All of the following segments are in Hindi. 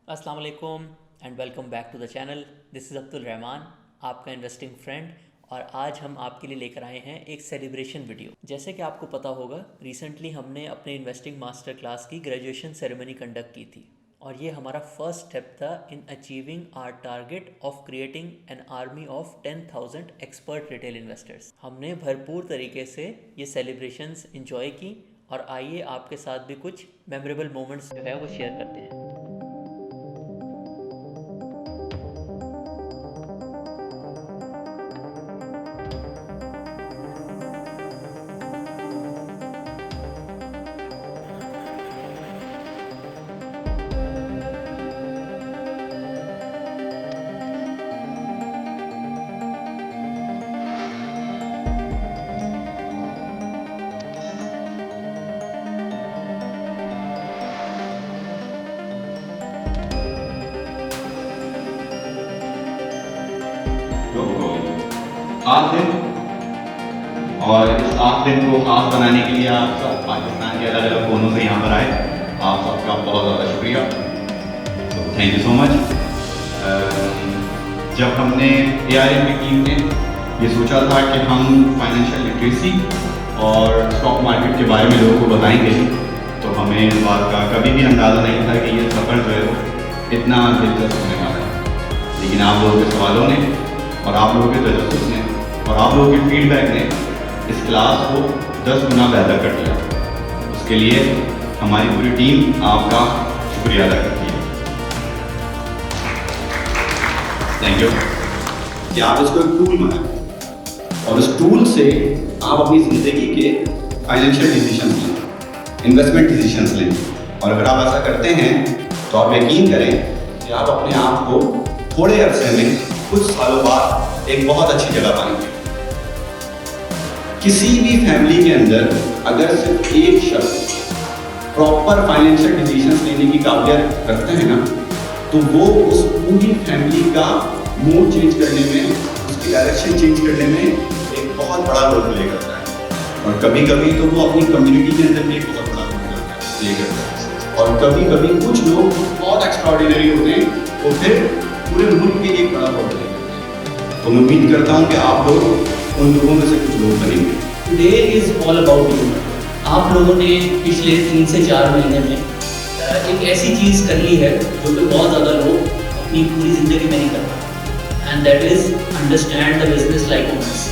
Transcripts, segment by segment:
अस्सलाम वालेकुम and welcome back to the channel. This is Abdul Rahman, आपका इन्वेस्टिंग फ्रेंड। और आज हम आपके लिए लेकर आए हैं एक सेलिब्रेशन वीडियो। जैसे कि आपको पता होगा, रिसेंटली हमने अपने इन्वेस्टिंग मास्टर क्लास की ग्रेजुएशन सेरेमनी कंडक्ट की थी और ये हमारा फर्स्ट स्टेप था in achieving our target of creating an army of 10,000 expert retail investors. हमने भरपूर तरीके से ये सेलिब्रेशंस इंजॉय की और आइए आपके साथ भी कुछ मेमोरेबल मोमेंट्स जो है वो शेयर करते हैं। तो आज दिन और इस आज दिन को खास बनाने के लिए आप सब पाकिस्तान के अलग अलग कोनों से यहाँ पर आए। आप सबका बहुत ज़्यादा शुक्रिया, तो थैंक यू सो मच। जब हमने ARM की टीम ने ये सोचा था कि हम फाइनेंशियल लिटरेसी और स्टॉक मार्केट के बारे में लोगों को बताएंगे, तो हमें इस बात का कभी भी अंदाज़ा नहीं था कि ये सफ़र जो है वो इतना दिलचस्प होने वाला है। लेकिन आप लोगों के सवालों ने और आप लोगों के तजस्सुस ने और आप लोगों के फीडबैक ने इस क्लास को 10 गुना बेहतर कर दिया। उसके लिए हमारी पूरी टीम आपका शुक्रिया अदा करती है। थैंक यू कि आप इसको एक टूल बनाएं और इस टूल से आप अपनी ज़िंदगी के फाइनेंशियल डिसीजन लें, इन्वेस्टमेंट डिसीजन लें। और अगर आप ऐसा करते हैं तो आप यकीन करें कि आप अपने आप को थोड़े अरसे में, कुछ सालों बाद एक बहुत अच्छी जगह पाएंगे। किसी भी फैमिली के अंदर अगर सिर्फ एक शख्स प्रॉपर फाइनेंशियल डिसीजंस लेने की काबिलियत रखते हैं ना, तो वो उस पूरी फैमिली का मूड चेंज करने में, उसकी डायरेक्शन चेंज करने में एक बहुत बड़ा रोल प्ले करता है। और कभी कभी तो वो अपनी कम्युनिटी के अंदर भी एक बहुत बड़ा रोल प्ले करता है। और कभी कभी कुछ लोग बहुत एक्स्ट्राऑर्डिनरी होते हैं, वो फिर पूरे मुल्क के एक बड़ा रोल प्ले करते हैं। तो मैं उम्मीद करता हूँ कि आप लोग उन लोगों में से कुछ लोग बनेंगे। Today is all about you. आप लोगों ने पिछले 3 से 4 महीने में एक ऐसी चीज़ कर ली है जो कि बहुत ज़्यादा लोग अपनी पूरी ज़िंदगी में नहीं कर पाते, and that is understand the business like owners.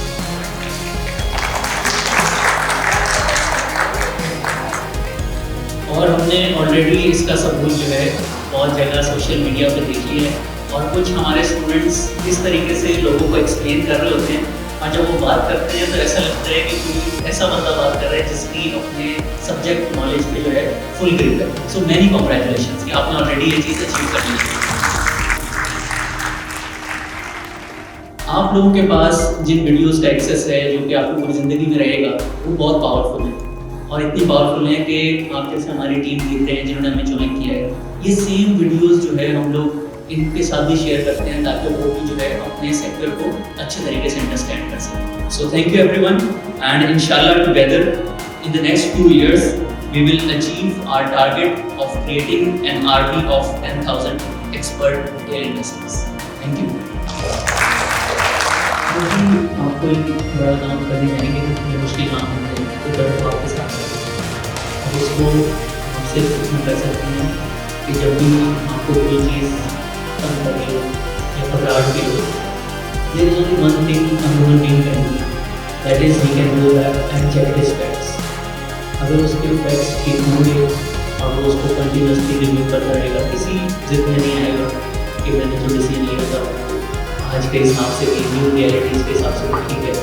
और हमने ऑलरेडी इसका सबूत जो है बहुत जगह सोशल मीडिया पे देख लिया है। और कुछ हमारे स्टूडेंट्स इस तरीके से लोगों को एक्सप्लेन कर रहे होते हैं, और जब वो बात करते हैं तो ऐसा लगता है कि कोई ऐसा बंदा बात कर रहा है जिसकी अपने सब्जेक्ट नॉलेज पे जो है फुल ग्रिप है। सो मैनी कॉन्ग्रेचुलेशंस कि आपने ऑलरेडी ये चीज़ अचीव कर ली है। आप लोगों के पास जिन वीडियोस का एक्सेस है जो कि आपको पूरी ज़िंदगी में रहेगा, वो बहुत पावरफुल है। और इतनी पावरफुल है कि आप जैसे हमारी टीम देख रहे हैं जिन्होंने हमें ज्वाइन किया है, ये सेम वीडियोस जो है हम लोग इनके साथ भी शेयर करते हैं ताकि वो भी जो है अपने सेक्टर को अच्छे तरीके से अंडरस्टैंड कर सकें। So thank you everyone, and इंशाल्लाह together in the next 2 years we will achieve our target of creating an army of 10,000 expert retail investors. Thank you. आपको एक बड़ा काम करने जाएंगे तो मुश्किल काम है, तो बड़े आपके साथ है। और उसको आप सिर्फ इतना कर सकते हैं कि जब भी आपको कोई चीज़ कम लगे हो या घबराहट फील हो, there is only one thing one team can do, that is we can go back and check his facts. अगर उसके फैक्ट्स ठीक होंगे और वो उसको कंटिन्यूसली रिव्यू करता रहेगा, किसी जिद में नहीं आएगा कि मैंने जो डिसीजन लिया था आज के हिसाब से न्यू रियलिटीज़ के हिसाब से वो ठीक है,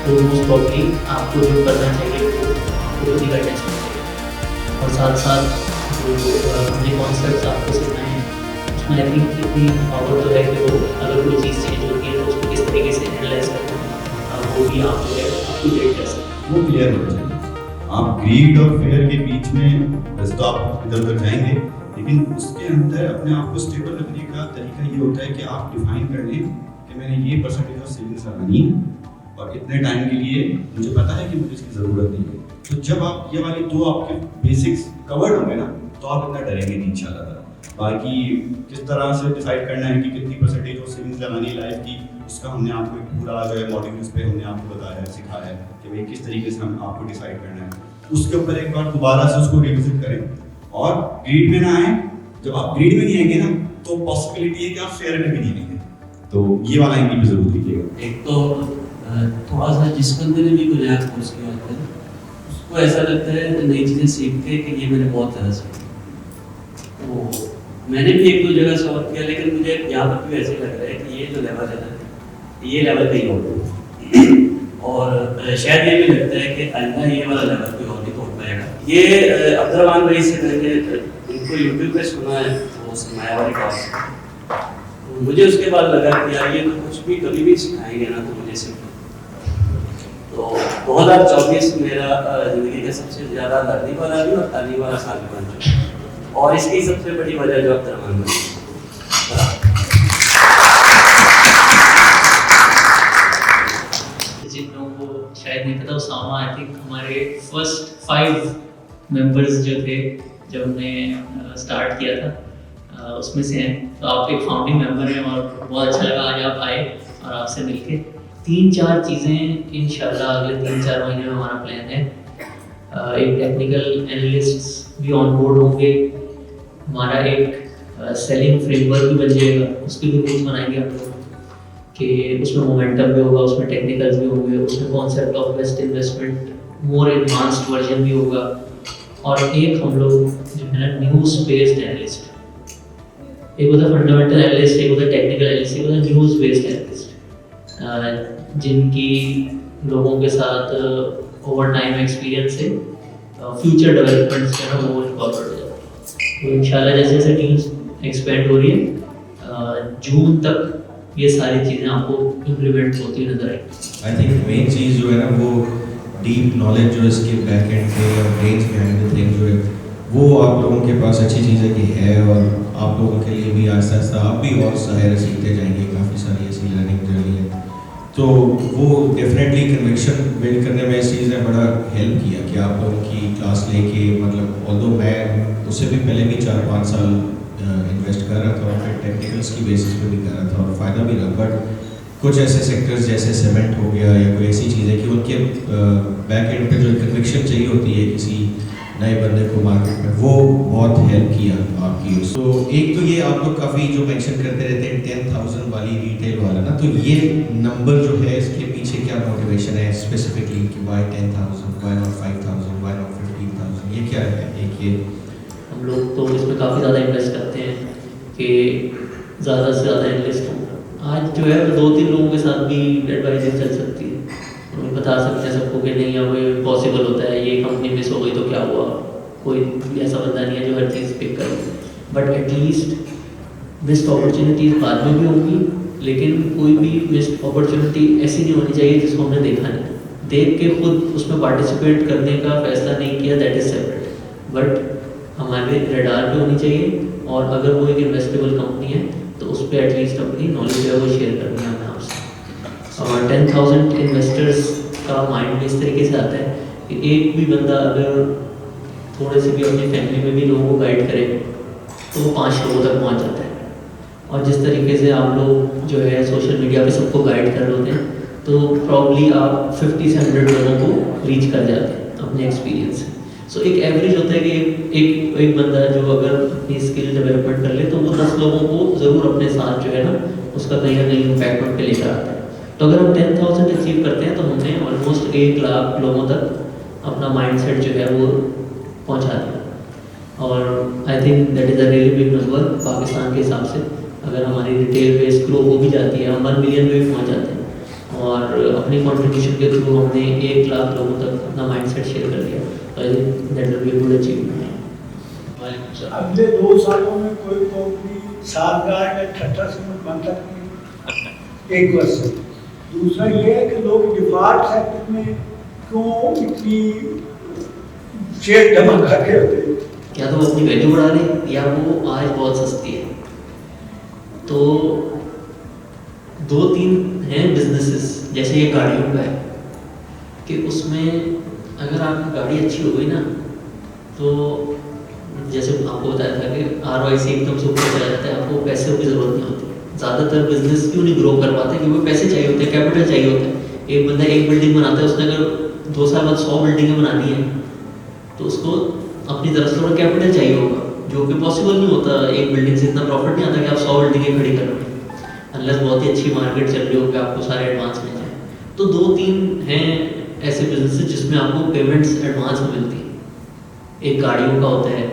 तो मोस्ट प्रॉब्ली आपको जो करना चाहिए वो आपको खुद ही करना चाहिए। और साथ साथ जो हमने कॉन्सेप्ट आपको सिखाए हैं, उसमें आई थिंक इतनी पावर तो है कि वो अगर कोई चीज़ चेंज होती है तो उसको किस तरीके से एनालाइज करते हैं, वो भी आप जो है अप टू डेट कर सकते हैं। वो क्लियर होना चाहिए। आप ग्रीड और फेयर के बीच में वैसे तो आप इधर उधर जाएंगे, लेकिन उसके अंदर अपने आप को स्टेबल रखने का तरीका ये होता है कि आप डिफाइन कर लें कि मैंने ये परसेंटेज ऑफ सेविंग्स लगानी है और इतने टाइम के लिए मुझे पता है कि मुझे इसकी ज़रूरत नहीं है। तो जब आप ये वाली दो आपके बेसिक्स कवर्ड होंगे ना, तो आप इतना डरेंगे नहीं इंशाल्लाह। बाकी किस तरह से डिसाइड करना है कि कितनी परसेंटेज ऑफ सेविंग्स लगानी है लाइफ की, उसका हमने आपको एक पूरा जो है मॉड्यूल्स पे हमने आपको बताया है, सिखाया है कि भाई किस तरीके से हम आपको डिसाइड करना है। उसके ऊपर एक बार दोबारा से उसको रिविजिट करें और ग्रीड में ना आए। जब आप ग्रीड में नहीं आएंगे ना तो पॉसिबिलिटी है कि आप फेयर में भी नहीं आएंगे। तो ये वाला एंगल भी जरूर देखिएगा। एक तो थोड़ा सा जिस बंदे ने भी कोई नया कोर्स किया होता है उसको ऐसा लगता है नई चीज़ें सीख के कि ये मैंने बहुत ज़्यादा सीखा। तो मैंने भी एक दो जगह सॉल्व किया, लेकिन मुझे यहाँ पर भी ऐसे लग रहा है कि ये जो लेवल है ना ये लेवल कहीं और होगा। और शायद ये भी लगता है कि आइंदा ये वाला लेवल कोई और नहीं तोड़ पाएगा। ये अब्दुर्रहमान भाई से मैंने इनको यूट्यूब पे सुना है, वो सरमाया वाली बात। मुझे उसके बाद लगा कि यार ये तो कुछ भी कभी भी सिखाएंगे ना तो मुझे सीखना। तो 2024 मेरा ज़िंदगी का सबसे ज़्यादा लर्निंग वाला भी और तालीम वाला साल भी बन चुका है, और इसकी सबसे बड़ी वजह जो अब्दुर्रहमान भाई। जिन लोगों को शायद नहीं पता, उसामा आई थिंक हमारे फर्स्ट 5 मेंबर्स जो थे जब हमने स्टार्ट किया था उसमें से हैं। तो आप एक फाउंडिंग मेंबर हैं और बहुत अच्छा लगा आज आप आए और आपसे मिलके 3-4 चीज़ें इंशाल्लाह अगले 3-4 महीने में हमारा प्लान है। एक टेक्निकल एनालिस्ट भी ऑन बोर्ड होंगे, हमारा एक सेलिंग फ्रेमवर्क भी बन जाएगा, उसके भी रूल्स बनाएंगे हम लोग कि उसमें मोमेंटम भी होगा, उसमें टेक्निकल्स भी होंगे, उसमें concept of best investment more advanced version भी होगा। और एक हम लोग जो है ना न्यूज़ बेस्ड एनालिस्ट, एक होता फंडामेंटल एनालिस्ट, एक होता टेक्निकल एनालिस्ट, एक होता न्यूज़ बेस्ड एनालिस्ट, जिनकी लोगों के साथ ओवर टाइम एक्सपीरियंस से फ्यूचर डेवलपमेंट्स जो है वो इन्वॉल्व हो जाता है। तो इंशाल्लाह जैसे जैसे टीम्स एक्सपेंड हो रही है जून तक ये सारी चीज़ें आपको इम्प्लीमेंट होती नजर आएगी। आई थिंक मेन चीज़ जो है ना वो डीप नॉलेज जो इसके बैक एंड के और ब्रेन्स बिहाइंड द थिंग जो है वो आप लोगों के पास अच्छी चीज़ है कि है, और आप लोगों के लिए भी आहिस्ता आहिस्ता आप भी और ज़ाहिर सीखते जाएंगे। काफ़ी सारी ऐसी लर्निंग जर्नी है, तो वो डेफिनेटली कन्विक्शन बिल्ड करने में इस चीज़ ने बड़ा हेल्प किया कि आप लोगों की क्लास लेके, मतलब ऑल्दो मैं उससे भी पहले भी 4-5 साल इन्वेस्ट कर रहा था और फिर टेक्निकल्स की बेसिस पे भी कर रहा था और फ़ायदा भी रहा। बट कुछ ऐसे सेक्टर्स जैसे सीमेंट हो गया या कोई ऐसी चीज़ है कि उनके बैक एंड पे जो कन्विक्शन चाहिए होती है किसी नए बंदे को मार्केट में, वो बहुत हेल्प किया आपकी। तो एक तो ये आप लोग काफ़ी जो मेंशन करते रहते हैं 10,000 वाली रिटेल वाला ना, तो ये नंबर जो है इसके पीछे क्या मोटिवेशन है स्पेसिफिकली कि why 10,000, why not 5,000, why not 15,000, ये क्या है? एक ये हम लोग तो इसमें काफ़ी ज़्यादा इन्वेस्ट करते हैं कि ज़्यादा से ज़्यादा इन्वेस्ट हो। आज जो है 2-3 लोगों के साथ भी एडवाइजरी चल सकती है, उन्हें बता सकते हैं सबको कि नहीं अब पॉसिबल होता है, ये कंपनी मिस हो गई तो क्या हुआ, कोई ऐसा बंदा नहीं है जो हर चीज़ पिक करे। बट एटलीस्ट मिस्ड अपॉर्चुनिटीज़ बाद में भी होंगी, लेकिन कोई भी मिस्ड अपॉर्चुनिटी ऐसी नहीं होनी चाहिए जिसको हमने देखा नहीं, देख के खुद उसमें पार्टिसिपेट करने का फैसला नहीं किया, दैट इज़ सेपरेट। बट हमारे रडार पे होनी चाहिए, और अगर वो एक इन्वेस्टेबल कंपनी है तो उस पर एटलीस्ट अपनी नॉलेज है वो शेयर करनी है हमें आपसे। और 10,000 इन्वेस्टर्स का माइंड इस तरीके से आता है कि एक भी बंदा अगर थोड़े से भी अपनी फैमिली में भी लोगों को गाइड करे तो वो 5 लोगों तक पहुंच जाता है। और जिस तरीके से आप लोग जो है सोशल मीडिया पे सबको गाइड कर रहे होते हैं, तो प्रॉब्ली आप 50 से 100 लोगों को रीच कर जाते हैं अपने एक्सपीरियंस से। सो एक एवरेज होता है कि एक बंदा जो अगर अपनी स्किल डेवलपमेंट कर ले तो वो 10 लोगों को ज़रूर अपने साथ जो है ना उसका कहीं ना कहीं इम्पैक्ट उन पर लेकर आता है। तो अगर हम 10,000 अचीव करते हैं तो हमने ऑलमोस्ट 1 लाख लोगों तक अपना माइंडसेट जो है वो पहुंचा दिया। और I think that is a really big number Pakistan के हिसाब से। अगर हमारी रिटेल बेस ग्रो हो भी जाती है, हम 1 मिलियन में भी पहुँच जाते हैं और अपनी कॉन्ट्रीब्यूशन के थ्रू हमने 1 लाख लोगों तक अपना माइंडसेट शेयर कर दिया, तो I think that will be a good achievement. अगले 2 सालों में कोई कंपनी सालगाह या छठा समूह बन सकती है, एक क्वेश्चन। दूसरा ये है कि लोग डिफॉल्ट सेक्टर में क्यों इतनी शेयर जमा करके होते हैं? या तो वो अपनी वैल्यू बढ़ा रहे हैं या वो आज बहुत सस्ती है। तो 2-3 हैं बिजनेसेस, जैसे ये गाड़ियों का है कि उसमें अगर आपकी गाड़ी अच्छी हो गई ना तो जैसे आपको बताया था कि ROIC एकदम से ऊपर चला जाता है, आपको पैसे की ज़रूरत नहीं होती। ज़्यादातर बिजनेस क्यों नहीं ग्रो कर पाते, क्योंकि पैसे चाहिए होते हैं, कैपिटल चाहिए होता है। एक बंदा एक बिल्डिंग बनाता है, उसने अगर 2 साल बाद 100 बिल्डिंगें बनानी है तो उसको अपनी तरफ से थोड़ा कैपिटल चाहिए होगा, जो कि पॉसिबल नहीं होता। एक बिल्डिंग से इतना प्रॉफिट नहीं आता कि आप 100 बिल्डिंगें खड़ी करोगे, अनलेस बहुत ही अच्छी मार्केट चल रही हो कि आपको सारे एडवांस मिल जाए। तो 2-3 हैं ऐसे बिजनेसेस जिसमें आपको पेमेंट्स एडवांस में मिलती है। एक गाड़ियों का होता है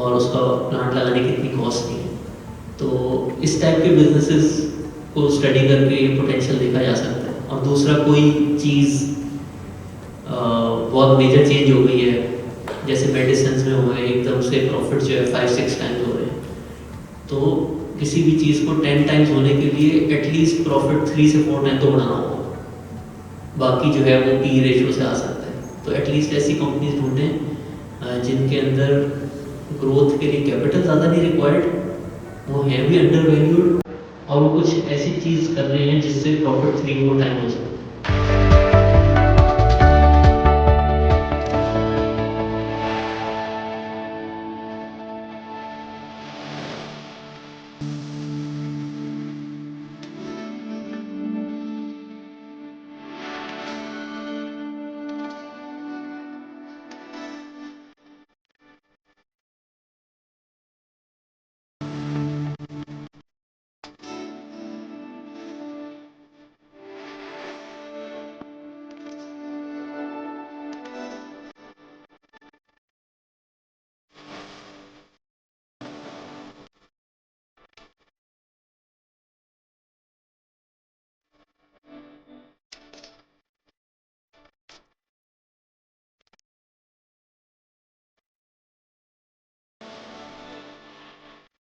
और उसका प्लांट लगाने की इतनी कॉस्ट नहीं है। तो इस टाइप के बिजनेसेस को स्टडी करके ये पोटेंशियल देखा जा सकता है। और दूसरा, कोई चीज़ बहुत मेजर चेंज हो गई है, जैसे मेडिसिन में हुए एकदम से प्रॉफिट जो है 5-6 टाइम्स हो रहे हैं, तो किसी भी चीज़ को 10 टाइम्स होने के लिए एटलीस्ट प्रॉफिट 3 से 4 टाइम तो बढ़ाना होगा। बाकी जो है वो P रेशियो से आ सकता है। तो एटलीस्ट ऐसी कंपनीज ढूंढें जिनके अंदर ग्रोथ के लिए कैपिटल ज़्यादा नहीं रिक्वायर्ड, वो हैं भी अंडर वैल्यूड, और वो कुछ ऐसी चीज़ कर रहे हैं जिससे प्रॉफिट 3-4 टाइम हो सकता है।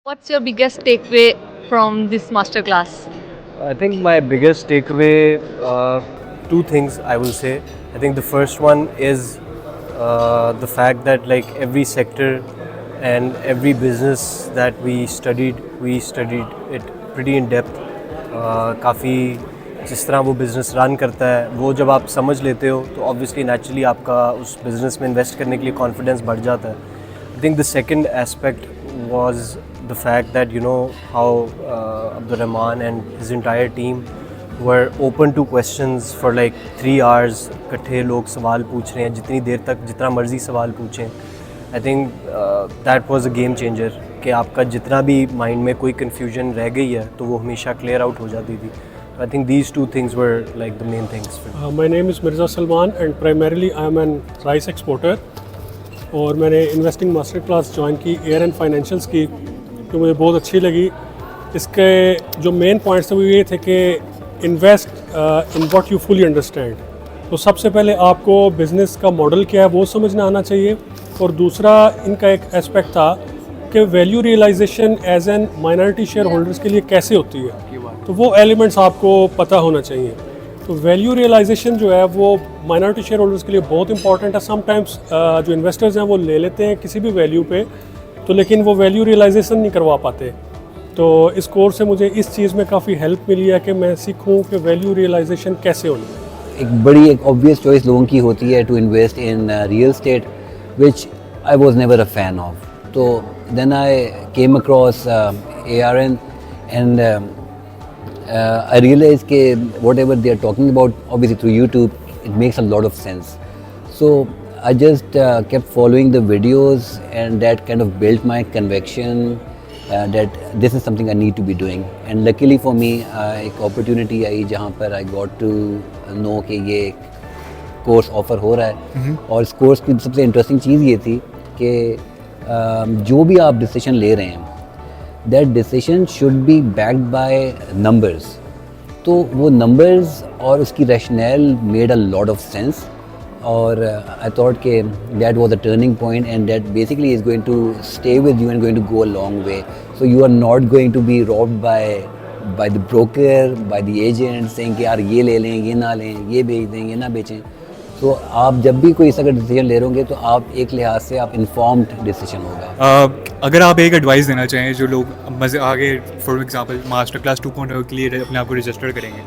What's your biggest takeaway from this masterclass? I think my biggest takeaway, two things I will say. I think the first one is the fact that like every sector and every business that we studied it pretty in depth. काफ़ी जिस तरह वो बिज़नेस रन करता है वो जब आप समझ लेते हो तो ऑब्वियसली नेचुरली आपका उस बिज़नेस में इन्वेस्ट करने के लिए कॉन्फिडेंस बढ़ जाता है. I think the second aspect was the fact that you know how Abdul Rahman and his entire team were open to questions for like 3 hours. इकट्ठे लोग सवाल पूछ रहे हैं जितनी देर तक जितना मर्जी सवाल पूछें. I think that was a game changer कि आपका जितना भी माइंड में कोई confusion रह गई है तो वो हमेशा clear out हो जाती थी. I think these two things were like the main things. My name is Mirza Salman and primarily I am an rice exporter. और मैंने इन्वेस्टिंग मास्टर क्लास ज्वाइन की एयर एंड फाइनेंशियल्स की, तो मुझे बहुत अच्छी लगी. इसके जो मेन पॉइंट्स थे वो ये थे कि invest in what you fully understand. तो सबसे पहले आपको बिज़नेस का मॉडल क्या है वो समझना आना चाहिए. और दूसरा इनका एक एस्पेक्ट था कि value realisation as an minority share holders के लिए कैसे होती है, तो वो एलिमेंट्स आपको पता होना चाहिए. तो वैल्यू रियलाइजेशन जो है वो माइनॉरिटी शेयर होल्डर्स के लिए बहुत इंपॉर्टेंट है. समटाइम्स जो इन्वेस्टर्स हैं वो ले लेते हैं किसी भी वैल्यू पे, तो लेकिन वो वैल्यू रियलाइजेशन नहीं करवा पाते. तो इस कोर्स से मुझे इस चीज़ में काफ़ी हेल्प मिली है कि मैं सीखूं कि वैल्यू रियलाइजेशन कैसे होनी है. एक ऑब्वियस चॉइस लोगों की होती है to invest in real estate, which I was never a fan of. तो then I came across ARN and I realized that whatever they are talking about, obviously through YouTube, it makes a lot of sense. So I just kept following the videos, and that kind of built my conviction that this is something I need to be doing. And luckily for me, एक opportunity आई जहाँ पर I got to know कि ये कोर्स ऑफ़र हो रहा है. और इस कोर्स की सबसे इंटरेस्टिंग चीज़ ये थी कि जो भी आप डिसीजन ले रहे हैं, that decision should be backed by numbers. तो वो numbers और उसकी rationale made a lot of sense. और I thought कि that was a turning point, and that basically is going to stay with you and going to go a long way. So you are not going to be robbed by the broker, by the agent saying कि यार ये ले लें, ये ना लें, ये बेच दें, ये ना बेचें. तो आप जब भी कोई अगर डिसीजन ले रहे होंगे तो आप एक लिहाज से आप इन्फॉर्म्ड डिसीजन होगा. अगर आप एक एडवाइस देना चाहें जो लोग मज़े आगे फॉर एग्जांपल मास्टर क्लास 2.0 के लिए अपने आप को रजिस्टर करेंगे,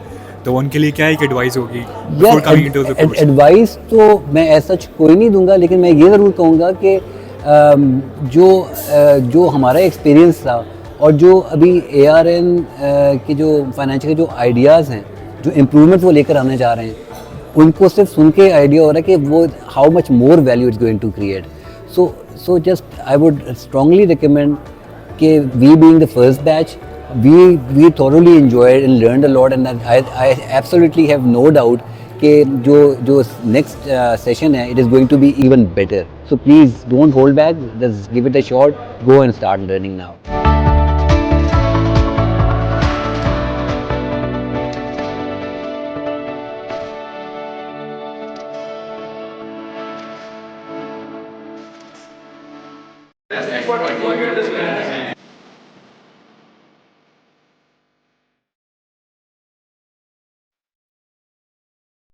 तो उनके लिए क्या एक एडवाइस होगी? एडवाइस तो मैं ऐसा कोई नहीं दूंगा, लेकिन मैं ये ज़रूर कहूँगा कि जो हमारा एक्सपीरियंस था और जो अभी ARN के जो फाइनेंशियल के जो आइडियाज़ हैं, जो इम्प्रूवमेंट वो लेकर आने जा रहे हैं, उनको सिर्फ सुन के आइडिया हो रहा है कि वो how much more value it's going to create. So just I would strongly recommend कि we being the first batch, we thoroughly enjoyed and learned a lot, and I absolutely have no doubt कि जो next session है, it is going to be even better. So please don't hold back, just give it a shot, go and start learning now.